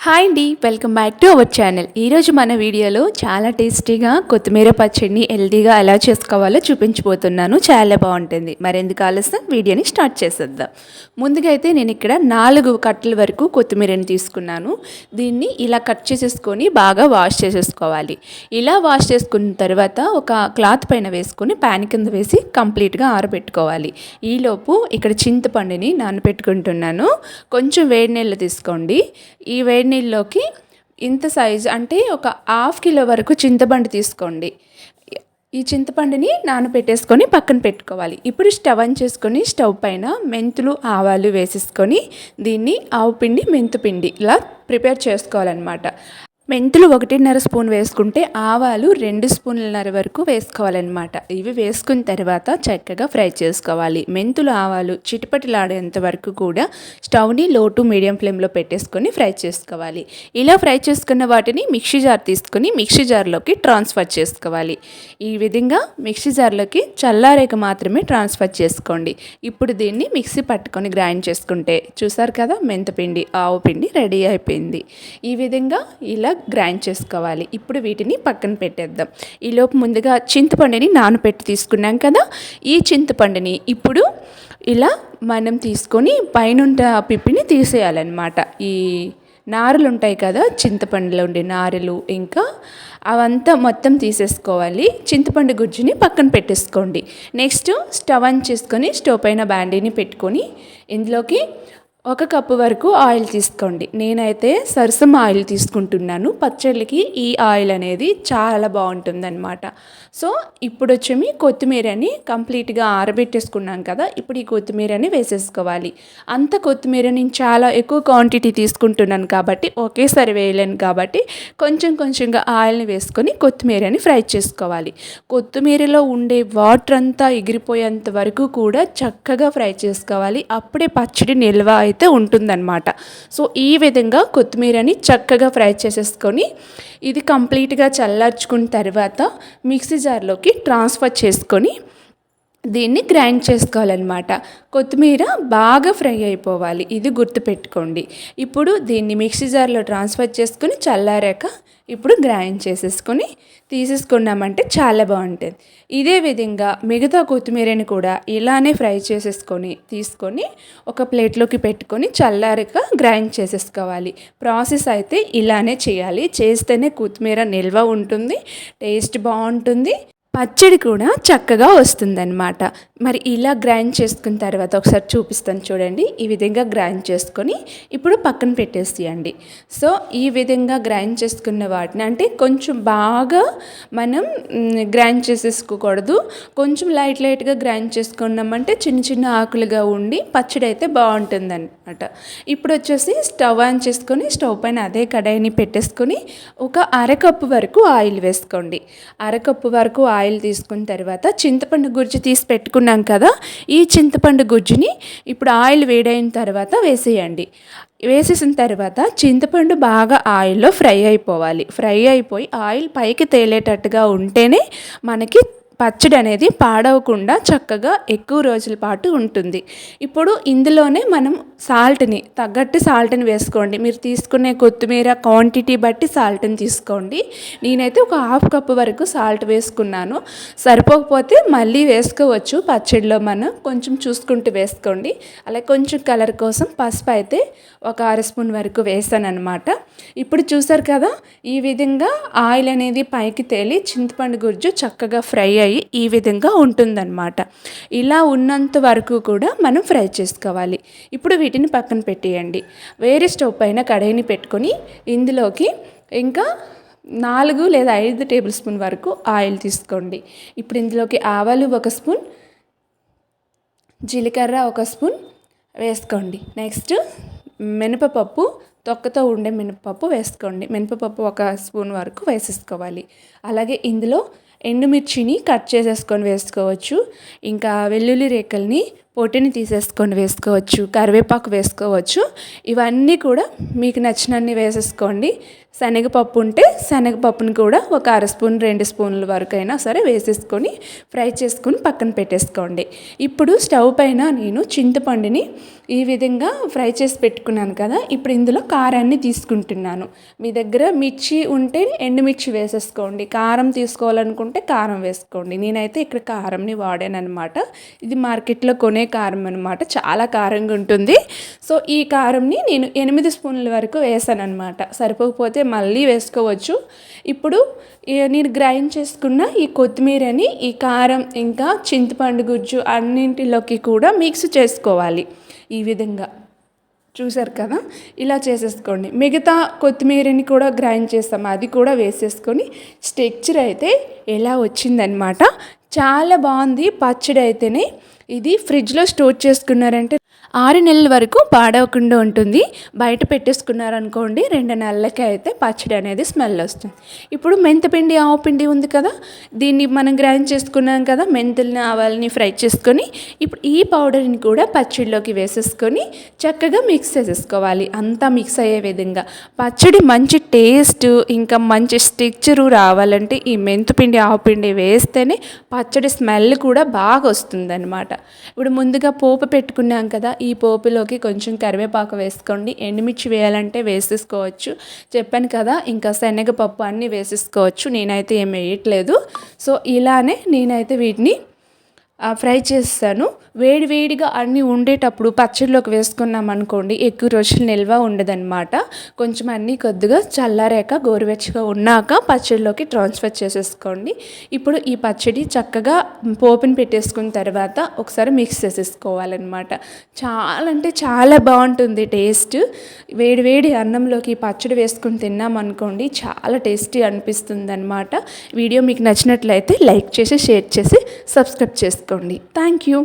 Hi అండి, welcome back to our channel. ఈరోజు మన వీడియోలో చాలా టేస్టీగా కొత్తిమీర పచ్చడిని హెల్తీగా ఎలా చేసుకోవాలో చూపించబోతున్నాను. చాలా బాగుంటుంది. మరెందుకు ఆలస్యం, వీడియోని స్టార్ట్ చేసేద్దాం. ముందుగా అయితే నేను ఇక్కడ 4 కట్టల వరకు కొత్తిమీరని తీసుకున్నాను. దీన్ని ఇలా కట్ చేసేసుకొని బాగా వాష్ చేసేసుకోవాలి. ఇలా వాష్ చేసుకున్న తర్వాత ఒక క్లాత్ పైన వేసుకొని ప్యాన్ కింద వేసి కంప్లీట్గా ఆరబెట్టుకోవాలి. ఈలోపు ఇక్కడ చింతపండుని నానబెట్టుకుంటున్నాను. కొంచెం వేడి నీళ్ళు తీసుకోండి. ఈ వేడి నీళ్ళలోకి ఇంత సైజు అంటే ఒక 1/2 కిలో వరకు చింతపండు తీసుకోండి. ఈ చింతపండుని నానబెట్టేసుకొని పక్కన పెట్టుకోవాలి. ఇప్పుడు స్టవ్ ఆన్ చేసుకొని స్టవ్ పైన మెంతులు ఆవాలు వేసేసుకొని దీన్ని ఆవు పిండి మెంతు పిండి ఇలా ప్రిపేర్ చేసుకోవాలన్నమాట. మెంతులు 1.5 స్పూన్ వేసుకుంటే ఆవాలు 2 స్పూన్లన్నర వరకు వేసుకోవాలన్నమాట. ఇవి వేసుకున్న తర్వాత చక్కగా ఫ్రై చేసుకోవాలి. మెంతులు ఆవాలు చిటిపటిలాడేంత వరకు కూడా స్టవ్ని లో టు మీడియం ఫ్లేమ్లో పెట్టేసుకొని ఫ్రై చేసుకోవాలి. ఇలా ఫ్రై చేసుకున్న వాటిని మిక్సీ జార్ తీసుకొని మిక్సీ జార్లోకి ట్రాన్స్ఫర్ చేసుకోవాలి. ఈ విధంగా మిక్సీ జార్లోకి చల్లారేక మాత్రమే ట్రాన్స్ఫర్ చేసుకోండి. ఇప్పుడు దీన్ని మిక్సీ పట్టుకొని గ్రైండ్ చేసుకుంటే చూసారు కదా, మెంతపిండి ఆవు పిండి రెడీ అయిపోయింది. ఈ విధంగా ఇలా గ్రైండ్ చేసుకోవాలి. ఇప్పుడు వీటిని పక్కన పెట్టేద్దాం. ఈలోపు ముందుగా చింతపండుని నానబెట్టి తీసుకున్నాం కదా, ఈ చింతపండుని ఇప్పుడు ఇలా మనం తీసుకొని పైనుంట పిప్పిని తీసేయాలన్నమాట. ఈ నారులు ఉంటాయి కదా, చింతపండులో ఉండే నారులు ఇంకా అవంతా మొత్తం తీసేసుకోవాలి. చింతపండు గుజ్జుని పక్కన పెట్టేసుకోండి. నెక్స్ట్ స్టవ్ ఆన్ చేసుకొని స్టవ్ పైన బాండీని పెట్టుకొని ఇందులోకి 1 కప్పు వరకు ఆయిల్ తీసుకోండి. నేనైతే సరసం ఆయిల్ తీసుకుంటున్నాను. పచ్చళ్ళకి ఈ ఆయిల్ అనేది చాలా బాగుంటుందన్నమాట. సో ఇప్పుడు వచ్చి కొత్తిమీరని కంప్లీట్గా ఆరబెట్టేసుకున్నాం కదా, ఇప్పుడు ఈ కొత్తిమీరని వేసేసుకోవాలి. అంత కొత్తిమీర నేను చాలా ఎక్కువ క్వాంటిటీ తీసుకుంటున్నాను కాబట్టి ఒకేసారి వేయలేను కాబట్టి కొంచెంగా ఆయిల్ని వేసుకొని కొత్తిమీరని ఫ్రై చేసుకోవాలి. కొత్తిమీరలో ఉండే వాటర్ అంతా ఎగిరిపోయేంత వరకు కూడా చక్కగా ఫ్రై చేసుకోవాలి. అప్పుడే పచ్చడి నిల్వ అయితే ఉంటుందన్నమాట. సో ఈ విధంగా కొత్తిమీరని చక్కగా ఫ్రై చేసేసుకొని ఇది కంప్లీట్గా చల్లార్చుకున్న తర్వాత మిక్సీ జార్లోకి ట్రాన్స్ఫర్ చేసుకొని దీన్ని గ్రైండ్ చేసుకోవాలన్నమాట. కొత్తిమీర బాగా ఫ్రై అయిపోవాలి, ఇది గుర్తుపెట్టుకోండి. ఇప్పుడు దీన్ని మిక్సీ జార్లో ట్రాన్స్ఫర్ చేసుకొని చల్లారాక ఇప్పుడు గ్రైండ్ చేసేసుకొని తీసేసుకున్నామంటే చాలా బాగుంటుంది. ఇదే విధంగా మిగతా కొత్తిమీరని కూడా ఇలానే ఫ్రై చేసేసుకొని తీసుకొని ఒక ప్లేట్లోకి పెట్టుకొని చల్లారాక గ్రైండ్ చేసేసుకోవాలి. ప్రాసెస్ అయితే ఇలానే చేయాలి. చేస్తేనే కొత్తిమీర నిల్వ ఉంటుంది, టేస్ట్ బాగుంటుంది, పచ్చడి కూడా చక్కగా వస్తుందన్నమాట. మరి ఇలా గ్రైండ్ చేసుకున్న తర్వాత ఒకసారి చూపిస్తాను చూడండి. ఈ విధంగా గ్రైండ్ చేసుకొని ఇప్పుడు పక్కన పెట్టేసేయండి. సో ఈ విధంగా గ్రైండ్ చేసుకున్న వాటిని అంటే కొంచెం బాగా మనం గ్రైండ్ చేసేసుకోకూడదు. కొంచెం లైట్గా గ్రైండ్ చేసుకున్నామంటే చిన్న ఆకులుగా ఉండి పచ్చడి అయితే బాగుంటుందన్నమాట. ఇప్పుడు వచ్చేసి స్టవ్ ఆన్ చేసుకొని స్టవ్ పైన అదే కడాయిని పెట్టేసుకొని ఒక 1/2 కప్పు వరకు ఆయిల్ వేసుకోండి. 1/2 కప్పు వరకు ఆయిల్ తీసుకున్న తర్వాత చింతపండు గుజ్జు తీసి పెట్టుకున్నాం కదా, ఈ చింతపండు గుజ్జుని ఇప్పుడు ఆయిల్ వేడైన తర్వాత వేసేయండి. వేసేసిన తర్వాత చింతపండు బాగా ఆయిల్లో ఫ్రై అయిపోవాలి. ఫ్రై అయిపోయి ఆయిల్ పైకి తేలేటట్టుగా ఉంటేనే మనకి పచ్చడి అనేది పాడవకుండా చక్కగా ఎక్కువ రోజుల పాటు ఉంటుంది. ఇప్పుడు ఇందులోనే మనం సాల్ట్ని తగ్గట్టు సాల్ట్ని వేసుకోండి. మీరు తీసుకునే కొత్తిమీర క్వాంటిటీ బట్టి సాల్ట్ని తీసుకోండి. నేనైతే ఒక 1/2 కప్పు వరకు సాల్ట్ వేసుకున్నాను. సరిపోకపోతే మళ్ళీ వేసుకోవచ్చు. పచ్చడిలో మనం కొంచెం చూసుకుంటూ వేసుకోండి. అలాగే కొంచెం కలర్ కోసం పసుపు అయితే ఒక 1/2 స్పూన్ వరకు వేసాను అనమాట. ఇప్పుడు చూసారు కదా, ఈ విధంగా ఆయిల్ అనేది పైకి తేలి చింతపండు గుజ్జు చక్కగా ఫ్రై అయ్యి ఈ విధంగా ఉంటుందన్నమాట. ఇలా ఉన్నంత వరకు కూడా మనం ఫ్రై చేసుకోవాలి. ఇప్పుడు వీటిని పక్కన పెట్టేయండి. వేరే స్టవ్ పైన కడాయిని పెట్టుకొని ఇందులోకి ఇంకా 4 లేదా 5 టేబుల్ స్పూన్ వరకు ఆయిల్ తీసుకోండి. ఇప్పుడు ఇందులోకి ఆవాలు 1 స్పూన్, జీలకర్ర 1 స్పూన్ వేసుకోండి. నెక్స్ట్ మినపప్పు, తొక్కతో ఉండే మినపప్పు వేసుకోండి. మినపప్పు 1 స్పూన్ వరకు వేసేసుకోవాలి. అలాగే ఇందులో ఎండుమిర్చిని కట్ చేసేసుకొని వేసుకోవచ్చు. ఇంకా వెల్లుల్లి రేకల్ని పొట్టుని తీసేసుకొని వేసుకోవచ్చు, కరివేపాకు వేసుకోవచ్చు. ఇవన్నీ కూడా మీకు నచ్చినన్ని వేసేసుకోండి. శనగపప్పు ఉంటే శనగపప్పుని కూడా ఒక అర స్పూన్ 2 స్పూన్ల వరకు అయినా సరే వేసేసుకొని ఫ్రై చేసుకొని పక్కన పెట్టేసుకోండి. ఇప్పుడు స్టవ్ పైన నేను చింతపండుని ఈ విధంగా ఫ్రై చేసి పెట్టుకున్నాను కదా, ఇప్పుడు ఇందులో కారాన్ని తీసుకుంటున్నాను. మీ దగ్గర మిర్చి ఉంటే ఎండుమిర్చి వేసేసుకోండి, కారం తీసుకోవాలనుకుంటే కారం వేసుకోండి. నేనైతే ఇక్కడ కారంని వాడాను అనమాట. ఇది మార్కెట్లో కొనే కారం అనమాట, చాలా కారంగా ఉంటుంది. సో ఈ కారంని నేను 8 స్పూన్ల వరకు వేసాను అనమాట. సరిపోకపోతే మళ్ళీ వేసుకోవచ్చు. ఇప్పుడు నేను గ్రైండ్ చేసుకున్న ఈ కొత్తిమీరని ఈ కారం ఇంకా చింతపండు గుజ్జు అన్నింటిలోకి కూడా మిక్స్ చేసుకోవాలి. ఈ విధంగా చూసారు కదా, ఇలా చేసేసుకోండి. మిగతా కొత్తిమీరని కూడా గ్రైండ్ చేస్తాం, అది కూడా వేసేసుకొని టెక్స్చర్ అయితే ఎలా వచ్చిందనమాట. చాలా బాగుంది పచ్చడి అయితేనే. ఇది ఫ్రిడ్జ్లో స్టోర్ చేసుకున్నారంటే 6 నెలల వరకు పాడవకుండా ఉంటుంది. బయట పెట్టేసుకున్నారనుకోండి 2 నెలలకి అయితే పచ్చడి అనేది స్మెల్ వస్తుంది. ఇప్పుడు మెంతిపిండి ఆవపిండి ఉంది కదా, దీన్ని మనం గ్రైండ్ చేసుకున్నాం కదా, మెంతుల్ని ఆవాలని ఫ్రై చేసుకొని ఇప్పుడు ఈ పౌడర్ని కూడా పచ్చడిలోకి వేసేసుకొని చక్కగా మిక్స్ చేసేసుకోవాలి. అంతా మిక్స్ అయ్యే విధంగా పచ్చడి మంచి టేస్ట్ ఇంకా మంచి టెక్స్చరు రావాలంటే ఈ మెంతిపిండి ఆవపిండి వేస్తేనే పచ్చడి స్మెల్ కూడా బాగా వస్తుంది అనమాట. ఇప్పుడు ముందుగా పోపు పెట్టుకున్నాం కదా, ఈ పోపులోకి కొంచెం కరివేపాకు వేసుకోండి. ఎండుమిర్చి వేయాలంటే వేసేసుకోవచ్చు. చెప్పాను కదా, ఇంకా శనగపప్పు అన్నీ వేసేసుకోవచ్చు. నేనైతే ఏం వేయట్లేదు. సో ఇలానే నేనైతే వీటిని ఫ్రై చేస్తాను. వేడివేడిగా అన్నీ ఉండేటప్పుడు పచ్చడిలోకి వేసుకున్నాం అనుకోండి ఎక్కువ రోజులు నిల్వ ఉండదన్నమాట. కొంచెం అన్నీ కొద్దిగా చల్లారాక గోరువెచ్చగా ఉన్నాక పచ్చడిలోకి ట్రాన్స్ఫర్ చేసేసుకోండి. ఇప్పుడు ఈ పచ్చడి చక్కగా పోపుని పెట్టేసుకున్న తర్వాత ఒకసారి మిక్స్ చేసేసుకోవాలన్నమాట. చాలా అంటే చాలా బాగుంటుంది టేస్ట్. వేడివేడి అన్నంలోకి పచ్చడి వేసుకుని తిన్నాం అనుకోండి చాలా టేస్టీ అనిపిస్తుంది అనమాట. వీడియో మీకు నచ్చినట్లయితే లైక్ చేసి షేర్ చేసి సబ్స్క్రైబ్ చేసుకోండి. Thank you.